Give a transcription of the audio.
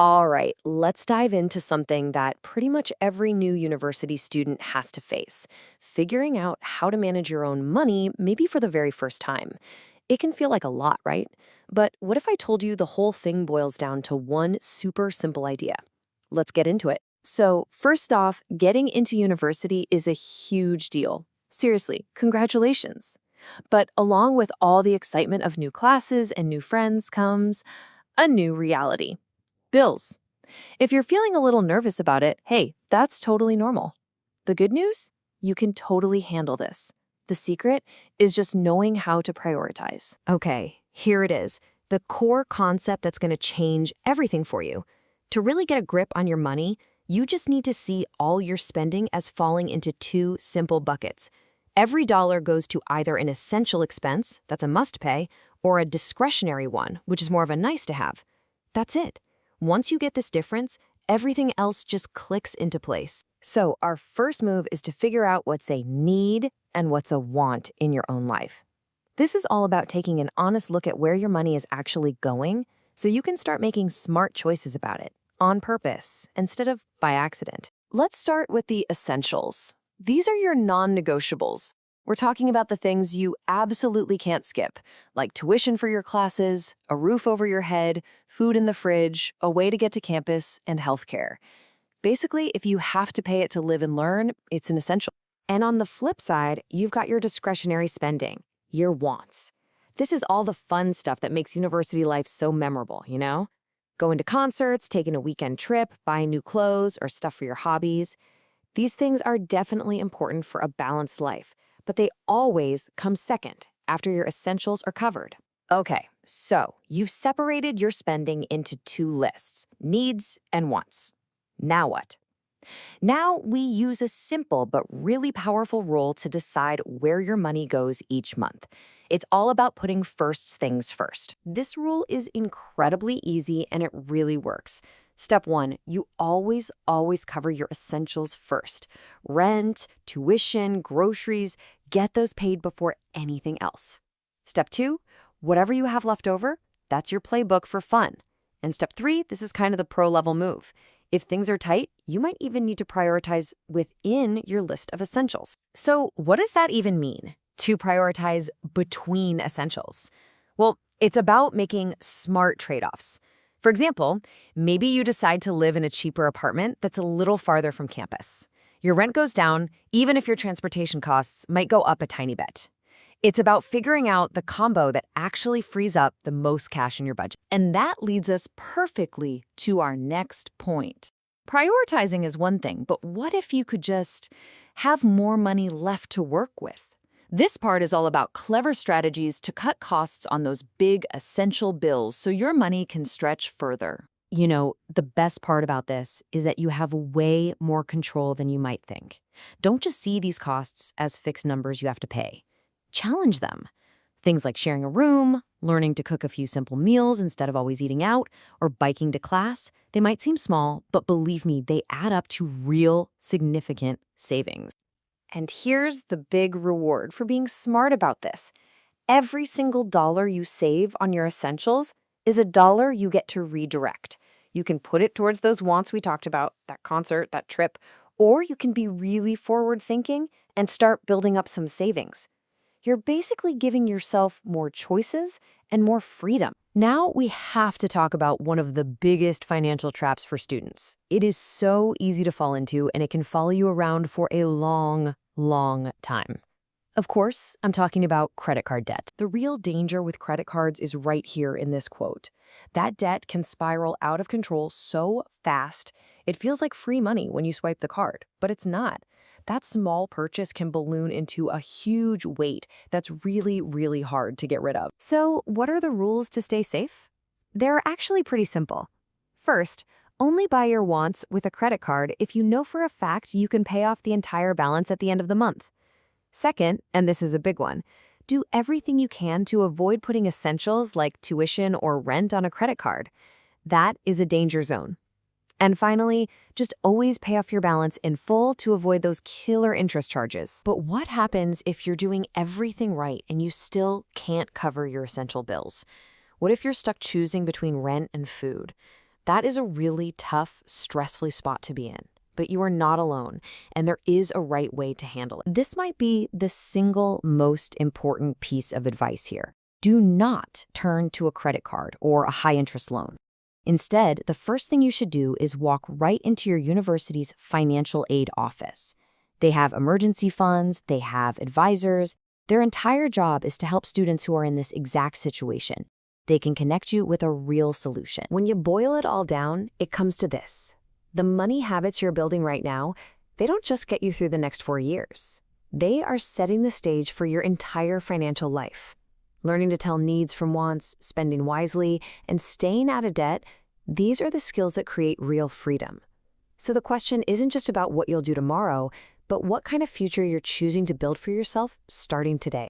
All right, let's dive into something that pretty much every new university student has to face: figuring out how to manage your own money, maybe for the very first time. It can feel like a lot, right? But what if I told you the whole thing boils down to one super simple idea? Let's get into it. So, first off, getting into university is a huge deal. Seriously, congratulations. But along with all the excitement of new classes and new friends comes a new reality: bills. If you're feeling a little nervous about it, hey, that's totally normal. The good news? You can totally handle this. The secret is just knowing how to prioritize. Okay, here it is, the core concept that's going to change everything for you. To really get a grip on your money, you just need to see all your spending as falling into two simple buckets. Every dollar goes to either an essential expense, that's a must pay, or a discretionary one, which is more of a nice to have. That's it. Once you get this difference, everything else just clicks into place. So our first move is to figure out what's a need and what's a want in your own life. This is all about taking an honest look at where your money is actually going so you can start making smart choices about it, on purpose, instead of by accident. Let's start with the essentials. These are your non-negotiables. We're talking about the things you absolutely can't skip, like tuition for your classes, a roof over your head, food in the fridge, a way to get to campus, and healthcare. Basically, if you have to pay it to live and learn, it's an essential. And on the flip side, you've got your discretionary spending, your wants. This is all the fun stuff that makes university life so memorable, you know? Going to concerts, taking a weekend trip, buying new clothes, or stuff for your hobbies. These things are definitely important for a balanced life, but they always come second after your essentials are covered. Okay, so you've separated your spending into two lists: needs and wants. Now what? Now we use a simple but really powerful rule to decide where your money goes each month. It's all about putting first things first. This rule is incredibly easy and it really works. Step one, you always cover your essentials first. Rent, tuition, groceries, get those paid before anything else. Step two, whatever you have left over, that's your playbook for fun. And step three, this is kind of the pro-level move. If things are tight, you might even need to prioritize within your list of essentials. So what does that even mean, to prioritize between essentials? Well, it's about making smart trade-offs. For example, maybe you decide to live in a cheaper apartment that's a little farther from campus. Your rent goes down, even if your transportation costs might go up a tiny bit. It's about figuring out the combo that actually frees up the most cash in your budget. And that leads us perfectly to our next point. Prioritizing is one thing, but what if you could just have more money left to work with? This part is all about clever strategies to cut costs on those big essential bills so your money can stretch further. You know, the best part about this is that you have way more control than you might think. Don't just see these costs as fixed numbers you have to pay. Challenge them. Things like sharing a room, learning to cook a few simple meals instead of always eating out, or biking to class, they might seem small, but believe me, they add up to real, significant savings. And here's the big reward for being smart about this. Every single dollar you save on your essentials is a dollar you get to redirect. You can put it towards those wants we talked about, that concert, that trip, or you can be really forward-thinking and start building up some savings. You're basically giving yourself more choices and more freedom. Now we have to talk about one of the biggest financial traps for students. It is so easy to fall into, and it can follow you around for a long time. Of course, I'm talking about credit card debt. The real danger with credit cards is right here in this quote. That debt can spiral out of control so fast, it feels like free money when you swipe the card, but it's not. That small purchase can balloon into a huge weight that's really hard to get rid of. So, what are the rules to stay safe? They're actually pretty simple. First, only buy your wants with a credit card if you know for a fact you can pay off the entire balance at the end of the month. Second, and this is a big one, do everything you can to avoid putting essentials like tuition or rent on a credit card. That is a danger zone. And finally, just always pay off your balance in full to avoid those killer interest charges. But what happens if you're doing everything right and you still can't cover your essential bills? What if you're stuck choosing between rent and food? That is a really tough, stressful spot to be in. But you are not alone, and there is a right way to handle it. This might be the single most important piece of advice here. Do not turn to a credit card or a high-interest loan. Instead, the first thing you should do is walk right into your university's financial aid office. They have emergency funds, they have advisors. Their entire job is to help students who are in this exact situation. They can connect you with a real solution. When you boil it all down, it comes to this. The money habits you're building right now, they don't just get you through the next 4 years. They are setting the stage for your entire financial life. Learning to tell needs from wants, spending wisely, and staying out of debt, these are the skills that create real freedom. So the question isn't just about what you'll do tomorrow, but what kind of future you're choosing to build for yourself starting today.